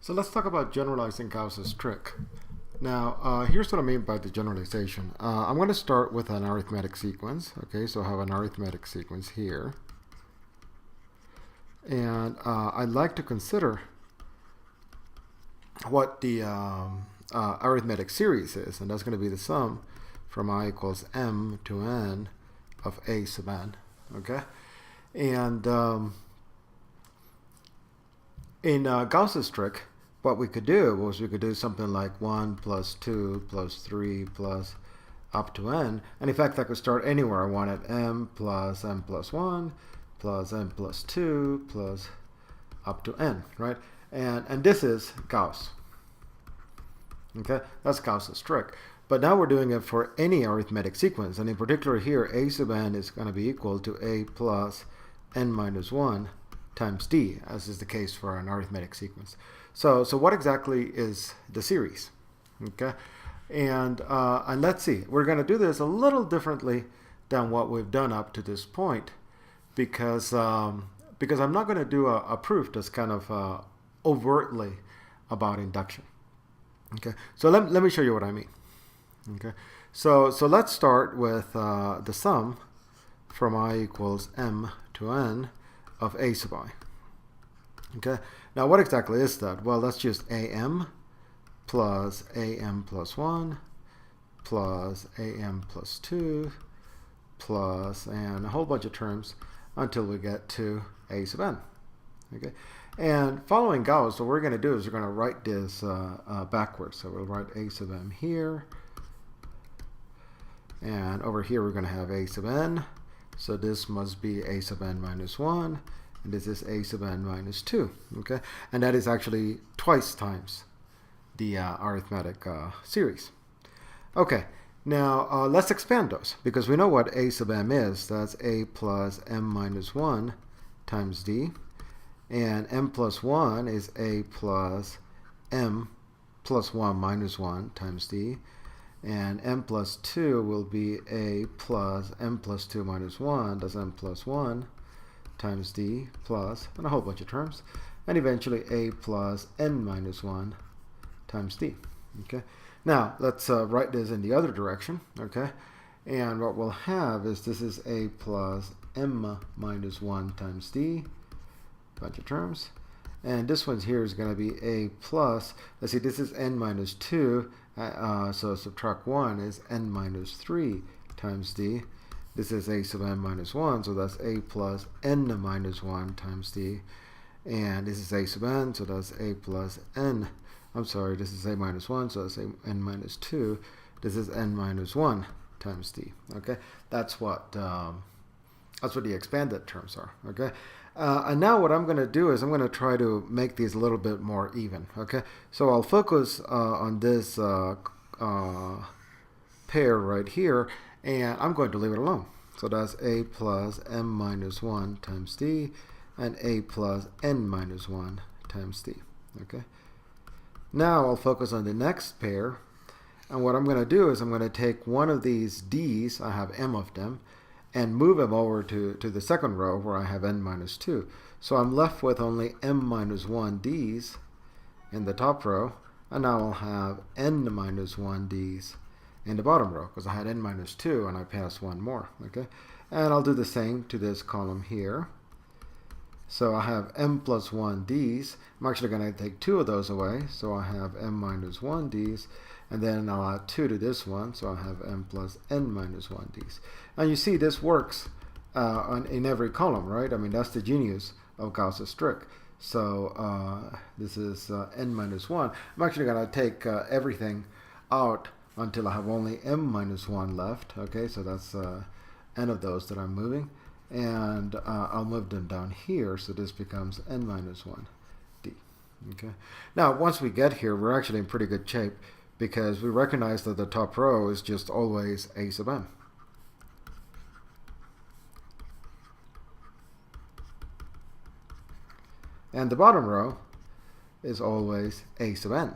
So let's talk about generalizing Gauss's trick. Now, here's what I mean by the generalization. I'm going to start with an arithmetic sequence. Okay, so I have an arithmetic sequence here. And I'd like to consider what the arithmetic series is. And that's going to be the sum from I equals m to n of a sub n. Okay? And in Gauss's trick, what we could do was we could do something like 1 plus 2 plus 3 plus up to n. And in fact, I could start anywhere I wanted. M plus 1 plus n plus 2 plus up to n, right? And this is Gauss. Okay, that's Gauss's trick. But now we're doing it for any arithmetic sequence. And in particular here, a sub n is going to be equal to a plus n minus 1 times d, as is the case for an arithmetic sequence. So what exactly is the series? Okay, and let's see. We're going to do this a little differently than what we've done up to this point, because I'm not going to do a proof that's kind of overtly about induction. Okay, so let me show you what I mean. Okay, so let's start with the sum from I equals m to n of a sub I. Okay, now what exactly is that? Well, that's just am plus 1 plus am plus 2 plus and a whole bunch of terms until we get to a sub n. Okay, and following Gauss, what we're going to do is we're going to write this backwards. So we'll write a sub m here, and over here we're going to have a sub n. So this must be a sub n minus 1. And this is a sub n minus 2, okay? And that is actually twice times the arithmetic series. Okay, now let's expand those, because we know what a sub m is. That's a plus m minus 1 times d. And m plus 1 is a plus m plus 1 minus 1 times d. And m plus 2 will be a plus m plus 2 minus 1. That's m plus 1 times d plus, and a whole bunch of terms, and eventually a plus n minus 1 times d. Okay, now let's write this in the other direction. Okay, and what we'll have is this is a plus m minus 1 times d, bunch of terms, and this one here is going to be a plus, let's see, this is n minus 2, so subtract 1 is n minus 3 times d. This is a sub n minus 1, so that's a plus n minus 1 times d. And this is a sub n, so that's a plus n. I'm sorry, this is a minus 1, so that's a n minus 2. This is n minus 1 times d. Okay, that's what the expanded terms are. Okay, and now what I'm going to do is I'm going to try to make these a little bit more even. Okay, so I'll focus on this pair right here, and I'm going to leave it alone. So that's a plus m minus 1 times d and a plus n minus 1 times d. Okay. Now I'll focus on the next pair, and what I'm going to do is I'm going to take one of these d's, I have m of them, and move them over to the second row where I have n minus 2. So I'm left with only m minus 1 d's in the top row, and now I'll have n minus 1 d's in the bottom row, because I had n minus 2 and I passed one more. Okay, and I'll do the same to this column here. So I have m plus 1 d's. I'm actually going to take 2 of those away, so I have m minus 1 d's, and then I'll add 2 to this one, so I have m plus n minus 1 d's. And you see this works in every column, right? I mean, that's the genius of Gauss's trick. So this is n minus 1. I'm actually going to take everything out until I have only m minus 1 left. Okay, so that's n of those that I'm moving, and I'll move them down here, so this becomes n minus 1 d. Okay, now once we get here, we're actually in pretty good shape, because we recognize that the top row is just always a sub n. And the bottom row is always a sub n.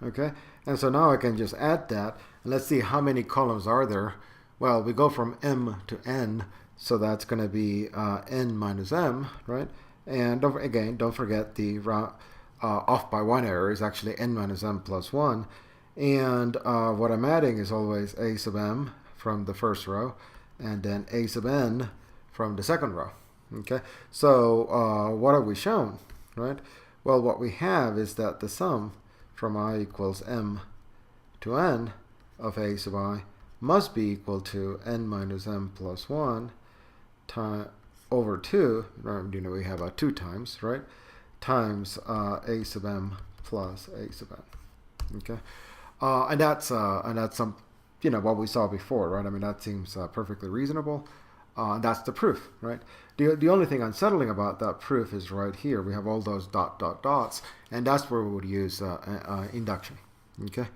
Okay, and so now I can just add that, and let's see how many columns are there Well, we go from m to n, so that's going to be n minus m, right? And don't forget the off by 1 error is actually n minus m plus 1. And what I'm adding is always a sub m from the first row, and then a sub n from the second row. Okay, so what have we shown, right? Well, what we have is that the sum from I equals m to n of a sub I must be equal to n minus m plus 1 over 2, we have 2 times, right? Times a sub m plus a sub n. Okay, and that's some, what we saw before, right? I mean, that seems perfectly reasonable. That's the proof, right? The only thing unsettling about that proof is right here. We have all those dots, and that's where we would use induction. Okay.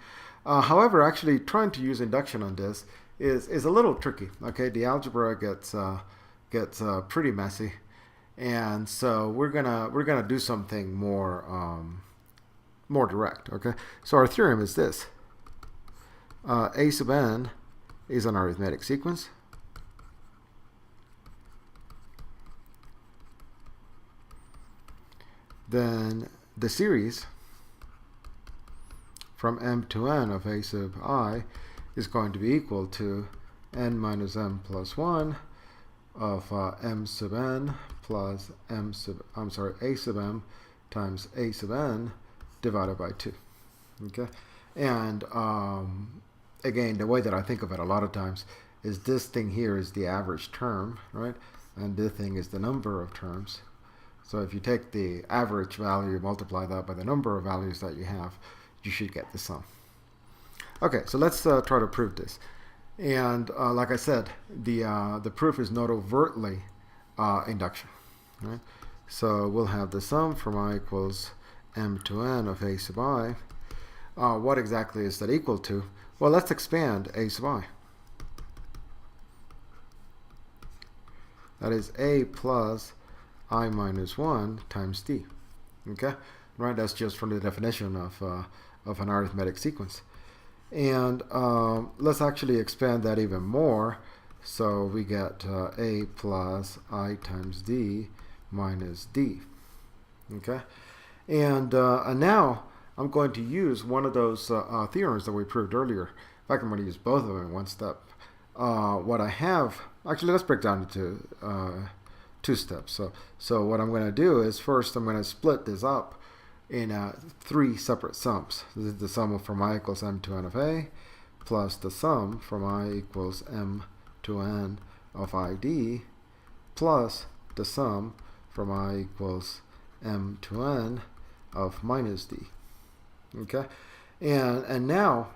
However, actually trying to use induction on this is a little tricky. Okay, the algebra gets pretty messy, and so we're gonna do something more direct. Okay, so our theorem is this: a sub n is an arithmetic sequence. Then the series from m to n of a sub I is going to be equal to n minus m plus 1 of m sub n plus a sub m times a sub n divided by 2. Okay, and again, the way that I think of it a lot of times is this thing here is the average term, right? And this thing is the number of terms. So if you take the average value, multiply that by the number of values that you have, you should get the sum. Okay, so let's try to prove this. And like I said, the proof is not overtly induction, right? So we'll have the sum from I equals m to n of a sub I. What exactly is that equal to? Well, let's expand a sub I. That is a plus I minus 1 times d. Okay, right? That's just from the definition of an arithmetic sequence. And let's actually expand that even more. So we get a plus I times d minus d. Okay, and now I'm going to use one of those theorems that we proved earlier. In fact, I'm going to use both of them in one step. What I have, actually, let's break down into 2 steps. So what I'm going to do is first I'm going to split this up in 3 separate sums. This is the sum from I equals m to n of a plus the sum from I equals m to n of id plus the sum from I equals m to n of minus d. Okay, and now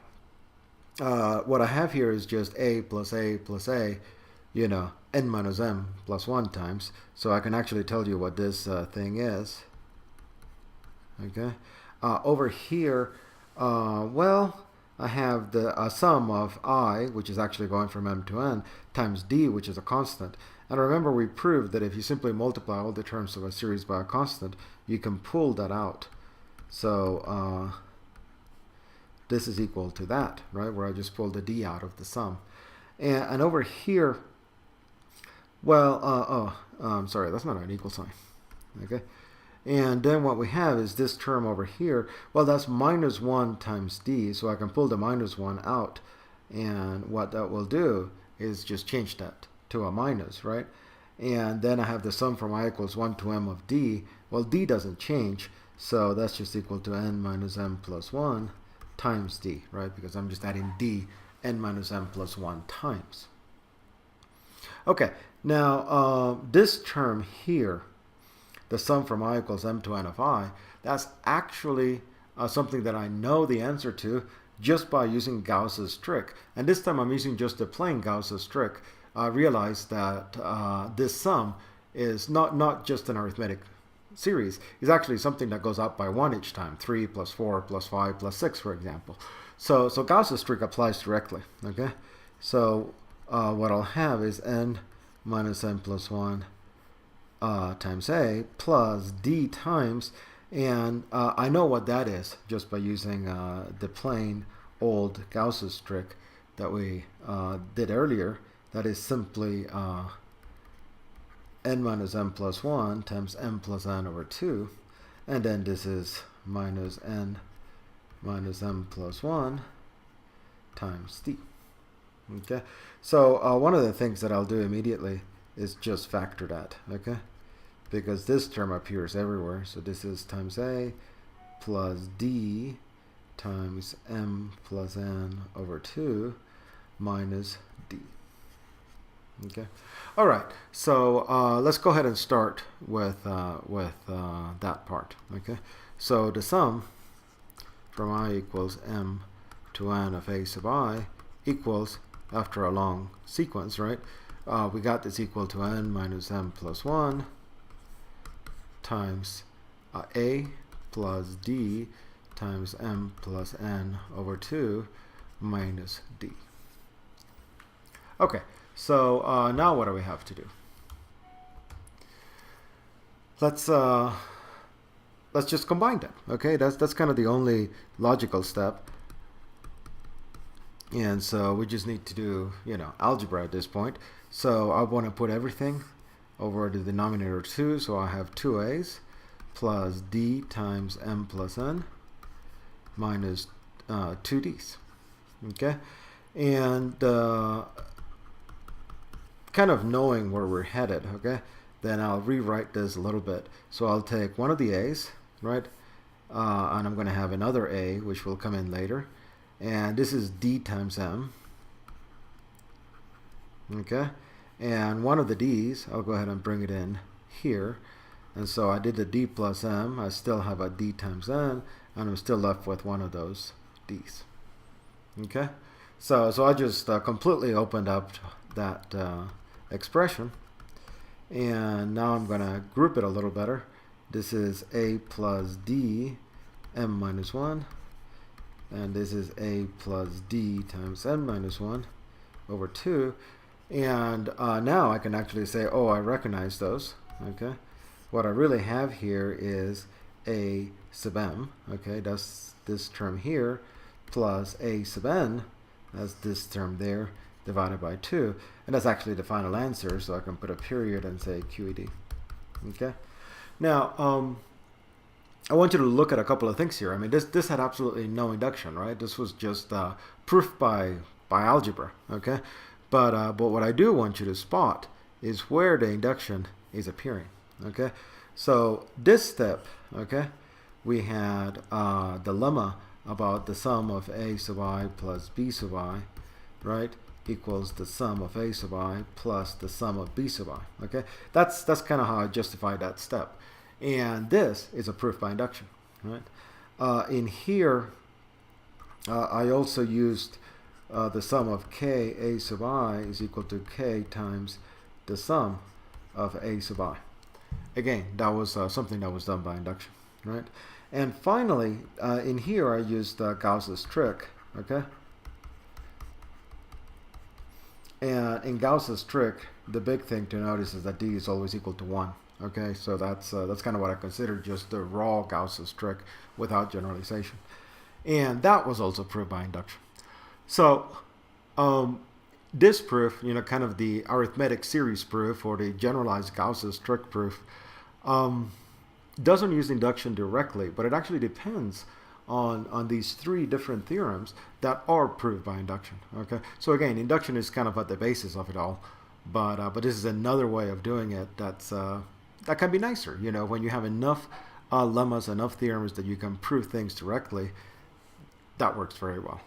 what I have here is just a plus a plus a, n minus m plus 1 times. So I can actually tell you what this thing is. Okay, over here, well, I have the sum of I, which is actually going from m to n, times d, which is a constant. And remember, we proved that if you simply multiply all the terms of a series by a constant, you can pull that out. So this is equal to that, right, where I just pulled the d out of the sum. And over here, well, I'm sorry, that's not an equal sign. Okay, and then what we have is this term over here. Well, that's minus 1 times d, so I can pull the minus 1 out. And what that will do is just change that to a minus, right? And then I have the sum from I equals 1 to m of d. Well, d doesn't change, so that's just equal to n minus m plus 1 times d, right? Because I'm just adding d, n minus m plus 1 times. Okay, now this term here, the sum from I equals m to n of I, that's actually something that I know the answer to just by using Gauss's trick. And this time I'm using just the plain Gauss's trick. I realize that this sum is not just an arithmetic series. It's actually something that goes up by 1 each time, 3 plus 4 plus 5 plus 6, for example. So Gauss's trick applies directly. Okay, so what I'll have is n minus m plus 1 times a plus d times, and I know what that is just by using the plain old Gauss's trick. that we did earlier, that is simply n minus m plus 1 times m plus n over 2, and then this is minus n minus m plus 1 times d. Okay, so one of the things that I'll do immediately is just factor that, okay, because this term appears everywhere. So this is times a plus d times m plus n over 2 minus d. Okay, all right, so let's go ahead and start with that part. Okay, so the sum from I equals m to n of a sub I equals, after a long sequence, right, we got this equal to n minus m plus 1 times a plus d times m plus n over 2 minus d. Okay, so now what do we have to do? Let's just combine them. Okay, that's kind of the only logical step. And so we just need to do, algebra at this point. So I want to put everything over the denominator 2. So I have 2a's plus d times m plus n minus 2d's. Okay, and kind of knowing where we're headed, okay, then I'll rewrite this a little bit. So I'll take one of the a's, right, and I'm going to have another a, which will come in later. And this is d times m, okay, and one of the d's, I'll go ahead and bring it in here. And so I did the d plus m, I still have a d times n, and I'm still left with one of those d's. Okay, so I just completely opened up that expression, and now I'm going to group it a little better. This is a plus d m minus 1, and this is a plus d times n minus 1 over 2. And now I can actually say, oh, I recognize those. Okay, what I really have here is a sub m, okay, that's this term here, plus a sub n, that's this term there, divided by 2. And that's actually the final answer, so I can put a period and say QED. Okay, now I want you to look at a couple of things here. I mean, this had absolutely no induction, right? This was just proof by algebra, okay? But what I do want you to spot is where the induction is appearing, okay? So this step, okay, we had a dilemma about the sum of a sub I plus b sub I, right, equals the sum of a sub I plus the sum of b sub I, okay? That's kind of how I justify that step. And this is a proof by induction, right? In here, I also used the sum of k a sub I is equal to k times the sum of a sub I. Again, that was something that was done by induction, right? And finally, in here, I used Gauss's trick, okay? And in Gauss's trick, the big thing to notice is that d is always equal to 1. Okay, so that's kind of what I consider just the raw Gauss's trick without generalization. And that was also proved by induction. So this proof, kind of the arithmetic series proof or the generalized Gauss's trick proof, doesn't use induction directly, but it actually depends on these 3 different theorems that are proved by induction. Okay, so again, induction is kind of at the basis of it all, but this is another way of doing it that can be nicer, when you have enough lemmas, enough theorems that you can prove things directly. That works very well.